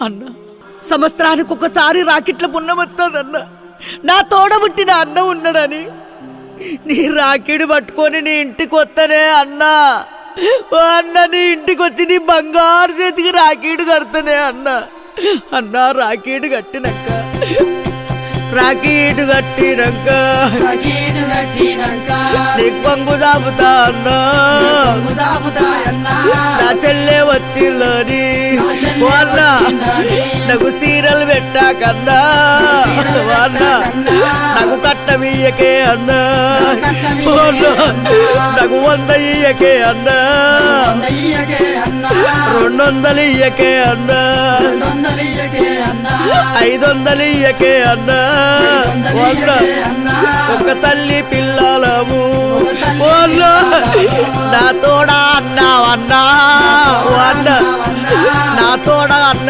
అన్న సంవత్సరానికి ఒకసారి రాకెట్ల పుణ్యమొస్తుందన్న. నా తోడబుట్టిన అన్న ఉన్నాడని నీ రాకిడి పట్టుకొని నీ ఇంటికి వస్తానే అన్నా. ఓ అన్న, నీ ఇంటికి వచ్చి నీ బంగారు చేతికి రాకీడు కడతానే అన్న. అన్నా రాకీడు కట్టినాక నీకు పంగు చాపుతా అన్నా. నా చెల్లె వచ్చిందని వాళ్ళ నాకు సీరలు పెట్టాకన్నా. వాళ్ళ నాకు కట్టమియ్యకే అన్నా. నాకు 100 ఇయ్యకే అన్నా. 200 ఇయ్యకే అన్నా. 500 ఇయ్యకే అన్నా. ఒక తల్లి పిల్లలము నా తోడా అన్నావన్నా. నా తోడా అన్న